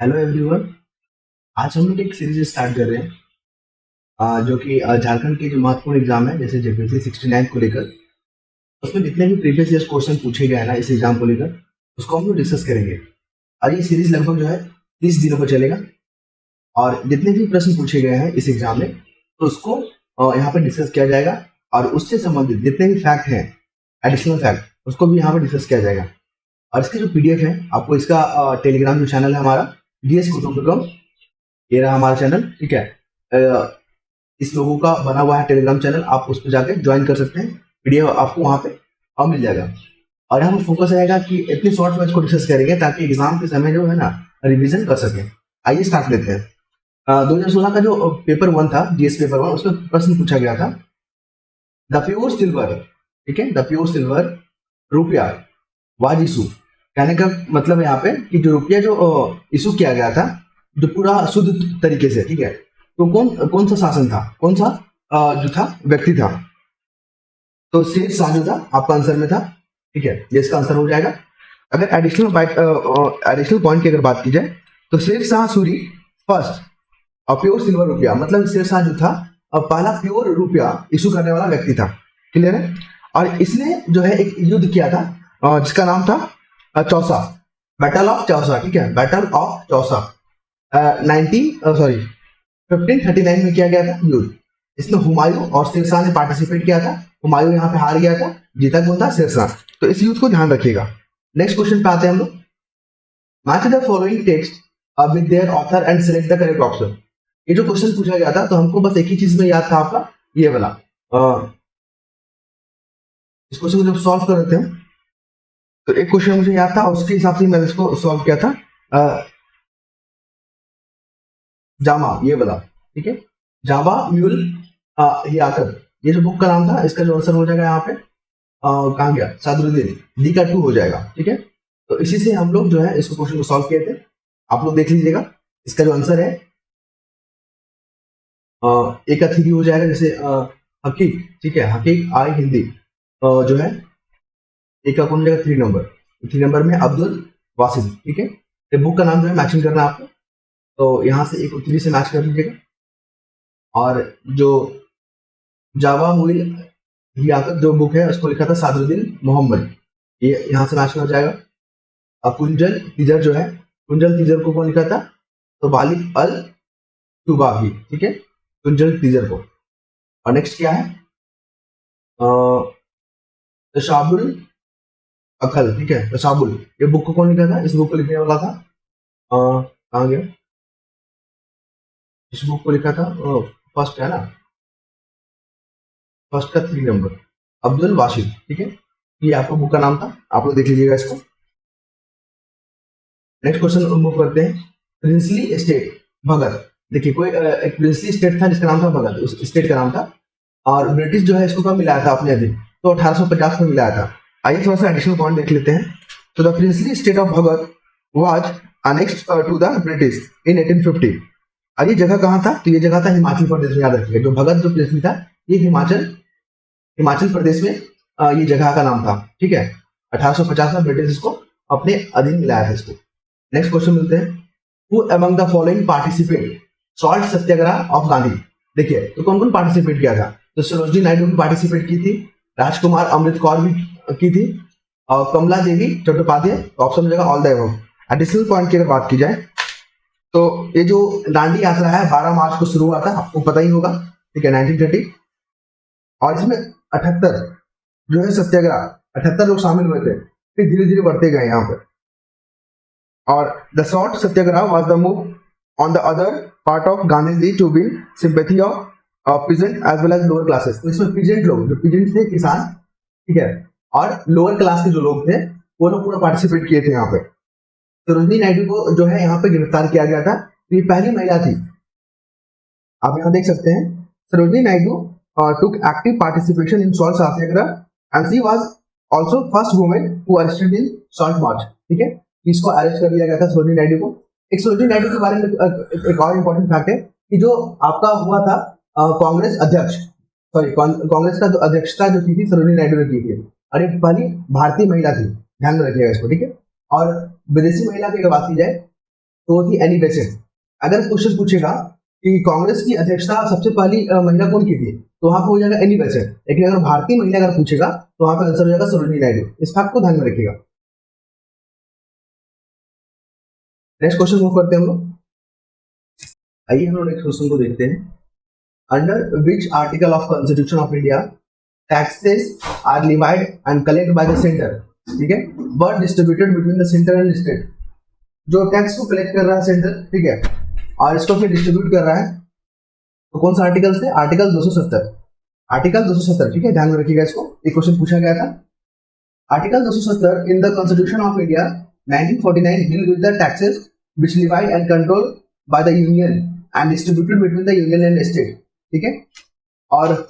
Hello everyone. आज हम लोग एक सीरीज स्टार्ट कर रहे हैं जो कि झारखंड के जो महत्वपूर्ण एग्जाम है जैसे जेपीएससी 69 को लेकर उसमें जितने भी प्रीवियस ईयर क्वेश्चन पूछे गए हैं ना इस एग्जाम को लेकर उसको हम लोग डिस्कस करेंगे। और ये सीरीज लगभग जो है 30 दिनों को चलेगा और जितने भी प्रश्न पूछे गए हैं इस एग्जाम में तो उसको यहाँ पर डिस्कस किया जाएगा और उससे संबंधित जितने भी फैक्ट हैं एडिशनल फैक्ट उसको भी यहाँ पर डिस्कस किया जाएगा। और इसकी जो पीडीएफ है आपको इसका टेलीग्राम जो चैनल है हमारा ds.com, ये रहा हमारा चैनल, ठीक है। इस लोगों का बना हुआ है टेलीग्राम चैनल, आप उस पर जाके ज्वाइन कर सकते हैं। पीडीएफ आपको वहाँ पे और मिल जाएगा। और यहाँ पर फोकस रहेगा कि इतनी शॉर्ट में इसको डिस्कस करेंगे ताकि एग्जाम के समय जो है ना रिवीजन कर सकें। आइए स्टार्ट लेते हैं। 2016 का जो पेपर 1 था, जीएस पेपर 1, उसमें प्रश्न पूछा गया था द प्योर सिल्वर, ठीक है, द प्योर सिल्वर रुपया वाज इशू। कहने का मतलब है यहाँ पे कि जो रुपया जो इशू किया गया था जो पूरा शुद्ध तरीके से, ठीक है, तो कौन कौन सा शासन था, कौन सा जो था व्यक्ति था, तो शेर शाह जो था आपका आंसर में था, ठीक है, ये इसका आंसर हो जाएगा। अगर एडिशनल पॉइंट की अगर बात की जाए तो शेर शाह सूरी फर्स्ट और प्योर सिल्वर रुपया, मतलब शेर शाह जो था पहला प्योर रुपया इशू करने वाला व्यक्ति था। क्लियर है। और इसने जो है एक युद्ध किया था जिसका नाम था चौसा, बैटल ऑफ चौसा, ठीक है, बैटल ऑफ चौसा 1539 में किया गया था युद्ध। इसमें हुमायूं और शेरशाह ने पार्टिसिपेट किया था। हुमायूं यहाँ पे हार गया था, जीता कौन था, शेरशाह। तो इस युद्ध को ध्यान रखिएगा। नेक्स्ट क्वेश्चन पे आते हैं हम लोग। Match the following text with their author and select the correct option. ये जो क्वेश्चन पूछा गया था तो हमको बस एक ही चीज में याद था आपका, ये वाला। इस क्वेश्चन को जब सॉल्व कर रहे थे तो एक क्वेश्चन मुझे याद था, उसके हिसाब से मैंने इसको सॉल्व किया था। जामा, ये वाला, ठीक है, जावा म्यूल ये आकर, ये जो बुक का नाम था, इसका जो आंसर हो जाएगा यहाँ पे कहाँ गया, सादरुद्दीन, डी का 2 हो जाएगा, ठीक है। तो इसी से हम लोग जो है इसको क्वेश्चन को सॉल्व किए थे। आप लोग देख लीजिएगा, इसका जो आंसर है ए का 3 हो जाएगा, जैसे हकीक, ठीक है, हकीक आई हिंदी जो है ए का कौन हो जाएगा, 3 नंबर, 3 नंबर में अब्दुल वासिद, ठीक है। तो बुक का नाम जो है मैचिंग करना है आपको, तो यहाँ से एक 3 से मैच कर लीजिएगा। और जो जावा मुइल ही आकर जो बुक है उसको लिखा था सादरुद्दीन मोहम्मद, ये यहाँ से मैच में हो जाएगा। अब कुंजल तिजर जो है, कुंजल तिजर को कौन लिखा था, तो वालिद अल तुबाही, ठीक है, कुंजल तिजर को। और नेक्स्ट क्या है, तशाबुल अकल, ठीक है, तशाबुल, ये बुक को कौन लिखा था, इस बुक को लिखने वाला था कहाँ गया, इस बुक को लिखा था फर्स्ट है ना, फर्स्ट का 3 नंबर अब्दुल वाशिद, ठीक है, ये आपका बुक का नाम था, आप लोग देख लीजिएगा इसको। नेक्स्ट क्वेश्चन मूव करते हैं। प्रिंसली स्टेट भगत, देखिए कोई एक प्रिंसली स्टेट था जिसका नाम था भगत, उस स्टेट का नाम था। और ब्रिटिश जो है इसको कब मिलाया था अपने अधीन, तो 1850 में मिलाया था। आइए थोड़ा सा एडिशनल पॉइंट देख लेते हैं। तो the princely state of Baghat was annexed to the British in 1850। और ये जगह कहाँ था, तो ये जगह था हिमाचल प्रदेश में। याद रखिएगा, जो भगत जो प्रिंसली था ये हिमाचल प्रदेश में ये जगह का नाम था, ठीक है। 1850 में ब्रिटिश इसको अपने अधीन मिलाया था इसको। नेक्स्ट क्वेश्चन मिलते हैं। Who among the following participate salt Satyagraha of Gandhi. देखिए तो कौन कौन पार्टिसिपेट किया था, तो सरोजनी नायडू भी पार्टिसिपेट की थी, राजकुमार अमृत कौर भी की थी, और कमला देवी चट्टोपाध्याय, ऑप्शन मिलेगा all the above. Additional point की अगर बात की जाए तो ये जो दांडी यात्रा है 12 मार्च को शुरू हुआ था, आपको पता ही होगा, ठीक है, 1930। और इसमें 78 जो है सत्याग्रह, 78 लोग शामिल हुए थे, फिर धीरे धीरे बढ़ते गए यहाँ पे। और the short satyagraha was the move on the other part of Gandhi ji to win sympathy of peasant as well as lower classes. तो इसमें पीजेंट लोग, जो पीजेंट थे किसान, ठीक है, और लोअर क्लास के जो लोग थे वो लोग पूरा पार्टिसिपेट किए थे यहाँ पे। सरोजनी नायडू को जो है यहाँ पे गिरफ्तार किया गया था, तो ये पहली महिला थी, आप यहाँ देख सकते हैं। Sarojini Naidu took active participation in salt Satyagraha and she was also first woman who arrested in salt march, ठीक है, इसको अरेस्ट कर लिया गया था सरोजनी नायडू को। एक सरोजनी नायडू के बारे में एक और इम्पोर्टेंट फैक्ट है कि जो आपका हुआ था कांग्रेस अध्यक्ष, सॉरी कांग्रेस का जो अध्यक्षता जो की थी सरोजनी नायडू ने की थी, और एक पहली भारतीय महिला थी, ध्यान में रखिएगा इसको, ठीक है। और विदेशी महिला की अगर बात की जाए तो वो थी एनी बेसेंट। अगर क्वेश्चन पूछेगा कि कांग्रेस की अध्यक्षता सबसे पहली महिला कौन की थी, तो वहां पर हो जाएगा एनी बेसेंट। लेकिन अगर भारतीय महिला अगर पूछेगा तो वहां पर आंसर हो जाएगा सरोजिनी नायडू। इस फैक्ट को ध्यान में रखिएगा। नेक्स्ट क्वेश्चन मूव करते हैं हम लोग। आइए हम लोग नेक्स्ट क्वेश्चन को देखते हैं। Under which article of constitution of India taxes are levied and collect by the centre, ठीक है, but distributed between the centre and state. जो टैक्स को कलेक्ट कर रहा है सेंटर, ठीक है, और इसको फिर डिस्ट्रीब्यूट कर रहा है, तो कौन सा आर्टिकल से? आर्टिकल 270। आर्टिकल 270, ठीक है, ध्यान में रखिएगा इसको। एक क्वेश्चन पूछा गया था। Article 270 in the constitution of India 1949 deal with the taxes which levied and control by the union and distributed between the union and state, ठीक है। और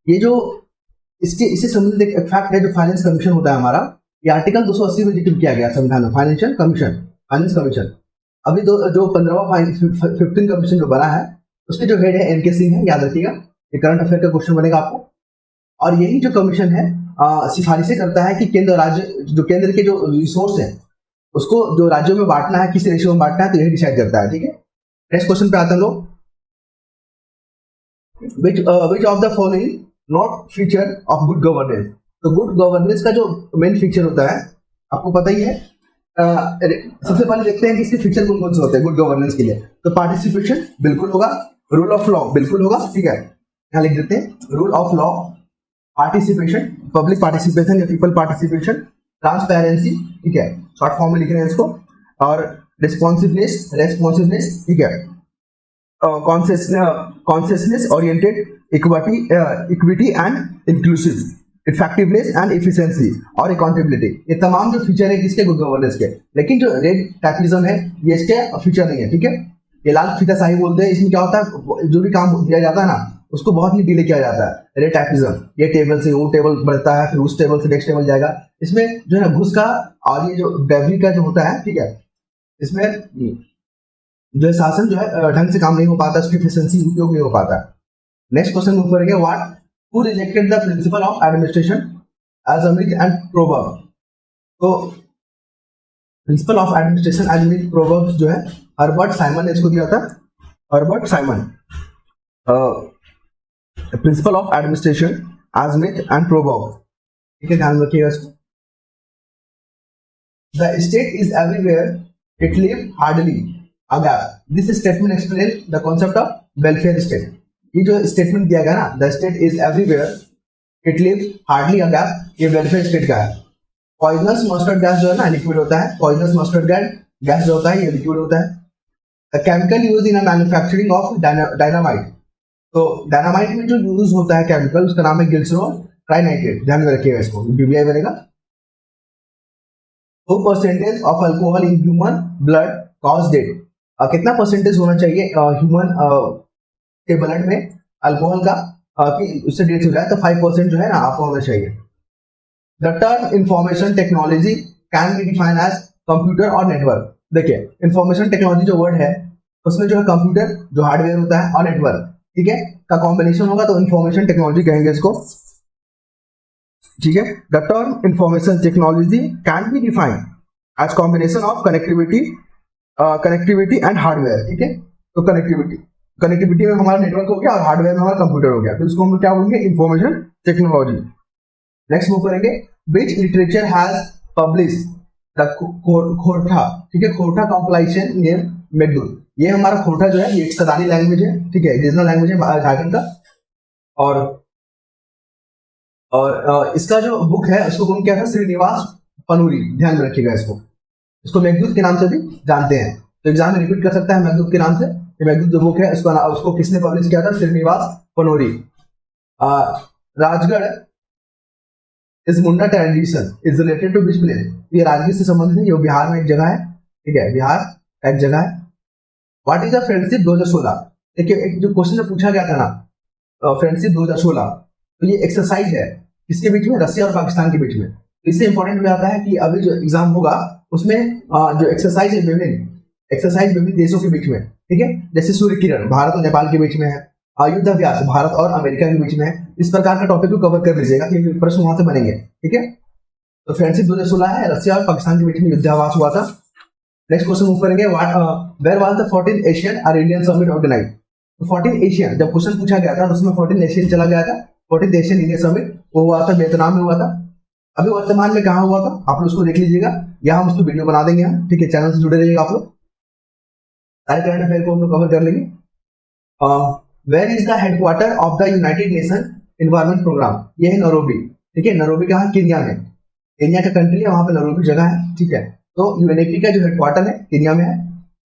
ये जो इससे संबंधित एक फैक्ट है, जो फाइनेंस कमीशन होता है हमारा, ये आर्टिकल 280 में जिक्र किया गया संविधान में, फाइनेंशियल कमीशन, फाइनेंस कमीशन। अभी जो 15वां 15 कमीशन जो बना है, उसके जो हेड है एनके सिंह है, याद रखिएगा। ये करंट अफेयर का क्वेश्चन बनेगा आपको। और यही जो कमीशन है सिफारिशें करता है कि केंद्र राज्य, जो केंद्र के जो रिसोर्स है उसको जो राज्यों में बांटना है, किस रेशियो में बांटना है, तो यही डिसाइड करता है, ठीक है। नेक्स्ट क्वेश्चन पे आते हैं लोग। Which of the following not feature of good governance. तो गुड गवर्नेंस का जो मेन फीचर होता है आपको पता ही है। सबसे पहले देखते हैं कि इसके फीचर कौन कौन से होते हैं गुड गवर्नेंस के लिए। तो पार्टिसिपेशन बिल्कुल होगा, रूल ऑफ लॉ बिल्कुल होगा, ठीक है, यहाँ लिख देते हैं rule of law, participation, public participation या पीपल पार्टिसिपेशन, ट्रांसपेरेंसी, ठीक है, शॉर्ट फॉर्म में लिख रहे हैं इसको, और रेस्पॉन्सिवनेस, ठीक है, consciousness oriented, equity and inclusive, effectiveness and efficiency और अकाउंटेबिलिटी। ये तमाम जो फीचर है किसके? गुड गवर्नेंस के। लेकिन जो रेड टैक्टिज्म है ये इसके फीचर नहीं है, ठीक है। ये लाल फीताशाही बोलते हैं। इसमें क्या होता है, जो भी काम दिया जाता है ना उसको बहुत ही डिले किया जाता है। रेड टैक्टिज्म, ये टेबल से वो टेबल बढ़ता है, फिर उस टेबल से नेक्स्ट टेबल जाएगा। इसमें जो है घुस का और ये जो बेवरी का जो होता है, ठीक है, इसमें जो है शासन जो है ढंग से काम नहीं हो पाता, उसकी एफिशिएंसी उपयोग नहीं हो पाता। नेक्स्ट क्वेश्चन मूव करेंगे। What who rejected the principle of administration as a myth and proverb. तो principle of administration as myth proverb जो है हर्बर्ट साइमन ने इसको दिया था। Herbert Simon, principle of administration as myth and proverb, ठीक है, ध्यान रखिएगा इसको। The state is everywhere, it live hardly a gap. This statement explains the concept of welfare state. ये जो स्टेटमेंट दिया गया ना, the state is everywhere, it lives hardly a gap, ये welfare state का है। Poisonous mustard gas जो है ना लिक्विड होता है, poisonous mustard gas जो होता है ये लिक्विड होता है। The chemical used in a manufacturing of dynamite, तो डायनामाइट में जो यूज होता है केमिकल उसका नाम है ग्लिसरॉल ट्राइनाइट्रेट, ध्यान में रखिएगा इसको, बीबीआई बनेगा। तो percentage of alcohol in human blood cause death, कितना परसेंटेज होना चाहिए ह्यूमन के ब्लड में अल्कोहल का कि उससे डेथ हो जाए, तो 5% जो है ना आपको होना चाहिए। The term information technology can be define as computer और नेटवर्क। देखिए इंफॉर्मेशन टेक्नोलॉजी जो वर्ड है उसमें जो है कंप्यूटर जो हार्डवेयर होता है और नेटवर्क, ठीक है, का कॉम्बिनेशन होगा, तो इंफॉर्मेशन टेक्नोलॉजी कहेंगे इसको, ठीक है। The term information technology can be define as combination of connectivity and hardware, ठीक है। तो कनेक्टिविटी में हमारा नेटवर्क हो गया और हार्डवेयर में हमारा कंप्यूटर हो गया, तो इसको हम क्या बोलेंगे? Information technology. नेक्स्ट मूव करेंगे। Which literature has publish the Khortha, ठीक है, खोरठा कंपाइलेशन नेम मेघदूत। ये हमारा खोरठा जो है ये एक सदानी लैंग्वेज है, ठीक है, रीजनल लैंग्वेज है झारखंड का। और इसका जो बुक है उसको कौन किया था? श्रीनिवास पनूरी, ध्यान में रखिएगा इसको मेघदूत के नाम से भी जानते हैं, तो एग्जाम में रिपीट कर सकता है मेघदूत के नाम से। मेघदूत जो बुक है उसको किसने पब्लिश किया था? श्रीनिवास पनूरी। राजगढ़ इस Munda tradition is related to which place. ये राजगीर से संबंधित है, ये बिहार में एक जगह है, ठीक है, बिहार का एक जगह है। What is the friendship 2016। देखिए एक जो क्वेश्चन पूछा गया था ना, फ्रेंडशिप 2016, तो ये एक्सरसाइज है किसके बीच में? रसिया और पाकिस्तान के बीच में। तो इससे इंपॉर्टेंट हो जाता है कि अभी जो एग्जाम होगा उसमें जो एक्सरसाइज है विभिन्न देशों के बीच में, ठीक है, जैसे सूर्य किरण भारत और नेपाल के बीच में है, युद्धाभ्यास भारत और अमेरिका के बीच में है। इस प्रकार का टॉपिक को कवर कर लीजिएगा क्योंकि प्रश्न वहां से बनेंगे, ठीक है। तो फ्रेंडशिप 2016 है, रसिया और पाकिस्तान के बीच में युद्धाभ्यास हुआ था। नेक्स्ट क्वेश्चन मूव करेंगे, where was the 14th Asian और इंडियन समिट ऑर्गेनाइज। तो 14 एशियन जब क्वेश्चन पूछा गया था तो उसमें 14 एशियन चला गया था। 14th एशियन इंडियन समिट वो हुआ था वियतनाम में हुआ था। अभी वर्तमान में कहाँ हुआ था आप लोग उसको देख लीजिएगा, यहाँ हम उसको वीडियो बना देंगे हम, ठीक है, चैनल से जुड़े रहिएगा आप लोग, सारे करंट अफेयर को हम लोग कवर कर लेंगे। Where is the headquarter of the United Nation environment programme, ये है नैरोबी, ठीक है, नैरोबी कहाँ, केन्या में, केन्या का कंट्री है, वहां पे नैरोबी जगह है, ठीक है। तो यूएनईपी का जो हेडक्वार्टर है केन्या में है,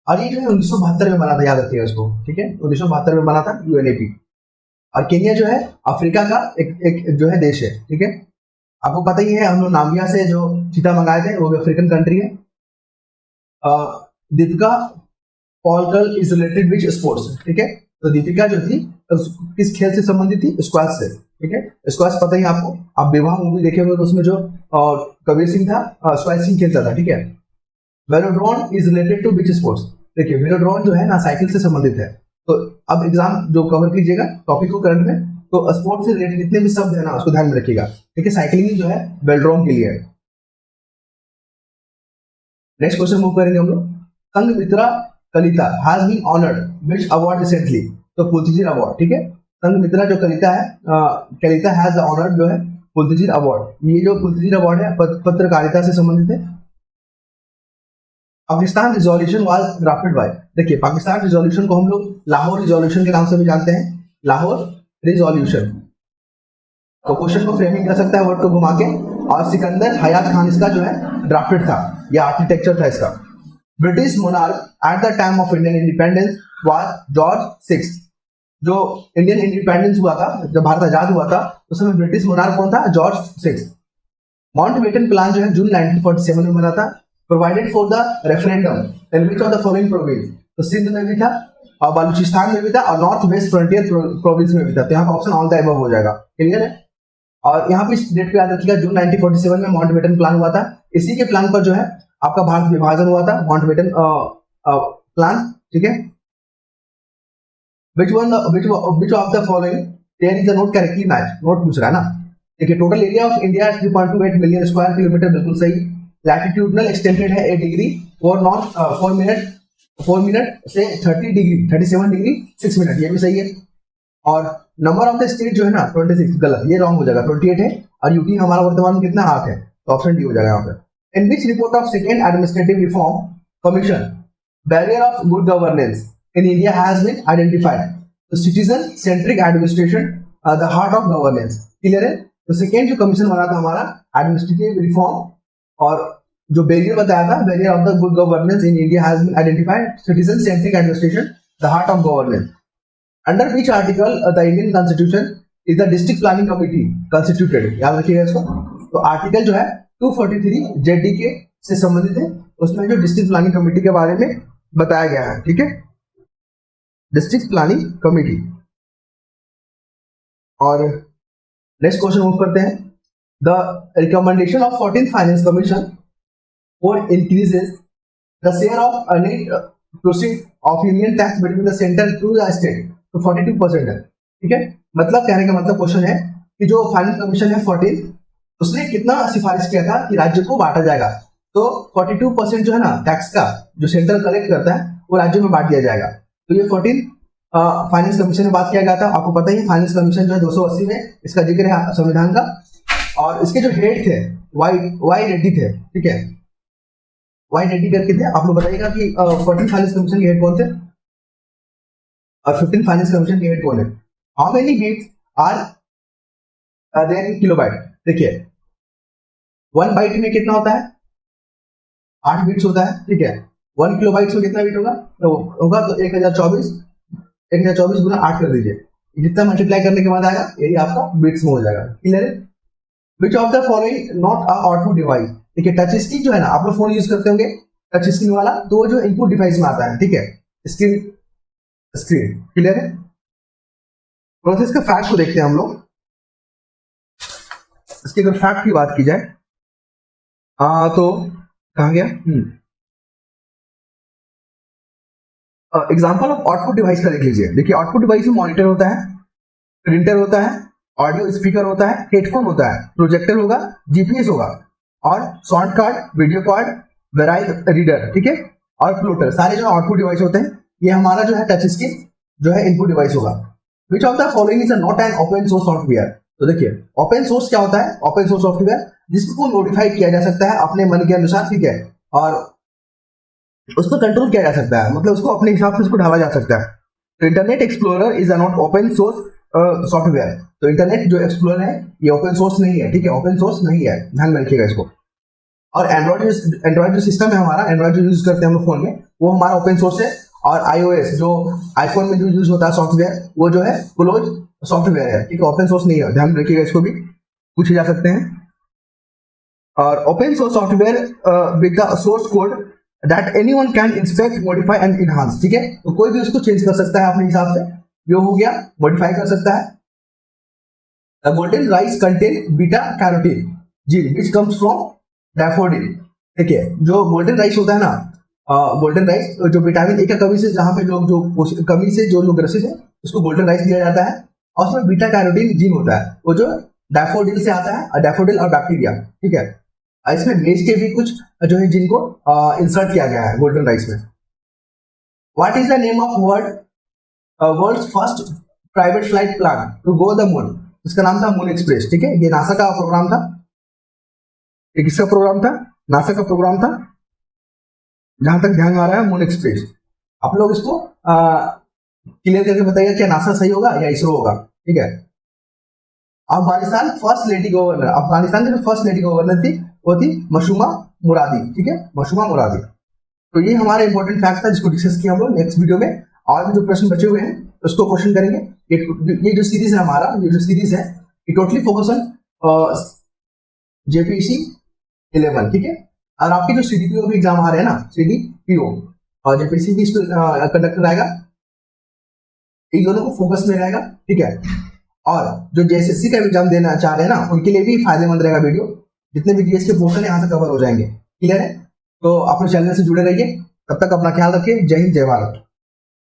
और ये जो है 1972 में बना था, याद रखिएगा इसको, ठीक है, 1972 में बना था यूएनईपी। और केन्या जो है अफ्रीका का एक जो है देश है, ठीक है, आपको पता ही है, हम लोग नामिबिया से जो चीता मंगाए थे वो भी अफ्रीकन कंट्री है। Deepika Pallikal is related which sports, ठीक है, तो दीपिका जो थी किस खेल से संबंधित थी, स्क्वैश से, ठीक है, स्क्वैश पता ही आपको, आप विवाह मूवी देखे होंगे तो उसमें जो कबीर सिंह था स्क्वैशिंग खेलता था, ठीक है। Velodrome is related to which sports, देखिए वेलोड्रोन जो है ना साइकिल से संबंधित है। तो अब एग्जाम जो कवर कीजिएगा टॉपिक को करंट में, तो स्पोर्ट्स से रिलेटेड जितने भी शब्द है ना उसको ध्यान में रखिएगा, ठीक है, साइकिलिंग जो है वेलोड्रोन के लिए है। नेक्स्ट क्वेश्चन मूव करेंगे हम लोग, Sanghamitra Kalita has been honoured which award recently, तो पुलतिजीर अवार्ड, ठीक है, संघमित्रा जो कलिता है कलिता हैज ऑनर्ड जो है पुलतिजीर अवार्ड। ये जो पुलतिजीर अवार्ड है पत्रकारिता से संबंधित है। Pakistan resolution was drafted bye, देखिए पाकिस्तान रिजोल्यूशन को हम लोग लाहौर रिजोल्यूशन के नाम से भी जानते हैं, लाहौर रिजोल्यूशन। तो क्वेश्चन को फ्रेमिंग कर सकता है वर्ड को घुमा के, और सिकंदर हयात खान इसका जो है ड्राफ्टेड था, या आर्किटेक्चर था इसका। British monarch at the time of Indian independence was George 6, जो इंडियन इंडिपेंडेंस हुआ था, जब भारत आजाद हुआ था उस समय ब्रिटिश मोनार्क कौन था, जॉर्ज 6। माउंटबेटन प्लान जो है जून 1947 में बना था। Provided for the referendum in which of the following province, तो सिंध में भी था और बलूचिस्तान में भी था और नॉर्थ वेस्ट फ्रंटियर प्रोविंस में भी था, तो यहाँ ऑप्शन ऑल द अबव हो जाएगा, क्लियर है। और यहाँ पे डेट को याद रखिएगा, जून 1947 में माउंटबेटन प्लान हुआ था। इसी के प्लान पर जो है आपका भारत विभाजन हुआ था, माउंटबेटन प्लान, ठीक है। which of the following there is a note correctly match, note पूछ रहा है ना, देखिए total area of India 3.28 million square kilometre, बिल्कुल सही। लैटिट्यूडनल एक्सटेंडेड है 8 डिग्री फॉर नॉर्थ 4 मिनट से 30 डिग्री 37 डिग्री 6 मिनट, ये भी सही है। और नंबर ऑफ द स्टेट जो है ना 26, गलत, ये रॉन्ग हो जाएगा, 28 है, और यूटी हमारा वर्तमान में कितना 8 है, तो ऑप्शन डी हो जाएगा यहाँ पे। In which report of second administrative reform commission barrier of good governance in India has been identified, तो citizen centric administration the heart of governance, clear है। तो सेकेंड जो कमीशन बना था हमारा एडमिनिस्ट्रेटिव रिफॉर्म, और जो बैरियर बताया था, barrier of the good governance in India has been identified, citizen centric administration the heart of governance. Under which article the Indian constitution is the district planning committee constituted, याद रखिएगा इसको। तो article जो है 243 JDK से संबंधित है, उसमें जो डिस्ट्रिक्ट प्लानिंग कमिटी के बारे में बताया गया है, ठीक है, डिस्ट्रिक्ट प्लानिंग कमिटी। और नेक्स्ट क्वेश्चन मूव करते हैं, the recommendation of 14th finance commission for increases the share of net proceed of union tax between the centre to the state, तो 42% है, ठीक है। मतलब कहने का मतलब क्वेश्चन है कि जो फाइनेंस कमीशन है 14, उसने कितना सिफारिश किया था कि राज्य को बांटा जाएगा, तो 42% जो है ना टैक्स का जो सेंट्रल कलेक्ट करता है वो राज्यों में बांट दिया जाएगा। तो ये 14 फाइनेंस कमीशन में बात किया गया था। आपको पता ही फाइनेंस कमीशन जो है 280 में इसका जिक्र है संविधान का, और इसके जो हेड थे वाई रेड्डी थे, ठीक है, वाई रेड्डी करके थे। आप लोग बताइएगा कि 14 फाइनेंस कमीशन के हेड कौन थे और 15 फाइनेंस कमीशन के हेड कौन है। How many bits are there in kilobyte, देखिए 1 बाइट में कितना होता है, 8 बीट्स होता है, ठीक है। 1 किलोबाइट में कितना बीट होगा, तो होगा तो 1024 गुना 8 कर दीजिए, जितना मल्टीप्लाई करने के बाद आएगा यही आपका बीट्स में हो जाएगा, क्लियर है। Which of the following not a output device, देखिए टच स्क्रीन जो है ना, आप लोग फोन यूज करते होंगे टच स्क्रीन वाला, तो जो इनपुट डिवाइस में आता है, ठीक है, स्क्रीन, क्लियर है। प्रोसेस के फैक्ट को देखते हैं हम लोग, इसके अगर फैक्ट की बात की जाए तो कहा गया, एग्जाम्पल ऑफ आउटपुट डिवाइस का देख लीजिए। देखिए आउटपुट डिवाइस में मॉनिटर होता है, प्रिंटर होता है, ऑडियो स्पीकर होता है, हेडफोन होता है, प्रोजेक्टर होगा, जीपीएस होगा, और sound card, video card, varies reader, ठीक है। और फ्लोटर, सारे जो आउटपुट डिवाइस होते हैं, ये हमारा जो है टच स्क्रीन जो है इनपुट डिवाइस होगा। Which of the following is not an open source software. तो देखिए ओपन सोर्स क्या होता है, ओपन सोर्स सॉफ्टवेयर जिसको मॉडिफाई किया जा सकता है अपने मन के अनुसार, ठीक है, और उसको कंट्रोल किया जा सकता है, मतलब उसको अपने हिसाब से उसको ढाला जा सकता है। तो internet explorer is not open source software. तो इंटरनेट जो एक्सप्लोरर है ये ओपन सोर्स नहीं है, ठीक है, ओपन सोर्स नहीं है, ध्यान में रखिएगा इसको। और एंड्रॉइड जो सिस्टम है हमारा, एंड्रॉइड जो यूज करते हैं हम लोग फोन में, वो हमारा ओपन सोर्स है। और iOS जो आईफोन में जो यूज होता है सॉफ्टवेयर, वो जो है क्लोज सॉफ्टवेयर है, ठीक है, ओपन सोर्स नहीं है, ध्यान में रखिएगा, इसको भी पूछे जा सकते हैं। और open source software with the source code that anyone can inspect, modify and enhance, ठीक है, तो कोई भी उसको चेंज कर सकता है अपने हिसाब से, जो हो गया मॉडिफाई कर सकता है। The golden rice contain beta carotene gene which comes from daffodil. देखिए जो गोल्डन राइस होता है ना, गोल्डन राइस जो विटामिन ए का कमी से, जहाँ पे लोग जो कमी से जो लोग ग्रसित है, उसको गोल्डन राइस दिया जाता है। और उसमें बीटा कैरोटीन जीन होता है, वो जो डैफोडिल से आता है, डैफोडिल और बैक्टीरिया, ठीक है। इसमें मेज के भी कुछ जो है जिनको इंसर्ट किया गया है गोल्डन राइस में। What is the name of world's first private flight plan to go the moon. इसका नाम था मून एक्सप्रेस, ठीक है, ये नासा का प्रोग्राम था। ये किसका प्रोग्राम था, नासा का प्रोग्राम था, जहां तक ध्यान आ रहा है मून एक्सप्रेस। आप लोग इसको क्लियर करके बताइए क्या नासा सही होगा या इसरो होगा, ठीक है। Afghanistan first lady governor, Afghanistan की जो फर्स्ट लेडी गवर्नर थी वो थी मशूमा मुरादी, ठीक है, मशूमा मुरादी। तो ये हमारा इंपॉर्टेंट फैक्ट था जिसको डिस्कस किया हम लोग। नेक्स्ट वीडियो में और भी जो प्रश्न बचे हुए हैं उसको क्वेश्चन करेंगे। ये जो सीरीज है हमारा, ये जो सीरीज है, ये टोटली फोकस ऑन जेपीसी 11, ठीक है। और आपके जो सीडीपीओ भी एग्जाम आ रहे हैं ना, सीडीपीओ और जेपीसी भी कंडक्ट रहेगा, इन दोनों को फोकस में रहेगा, ठीक है। और जो जेएसएससी का एग्जाम देना चाह रहे हैं ना, उनके लिए भी फायदेमंद रहेगा वीडियो। जितने भी जीएस के पोर्शन यहाँ से कवर हो जाएंगे, क्लियर है। तो अपने चैनल से जुड़े रहिए, तब तक अपना ख्याल रखिए। जय हिंद, जय भारत।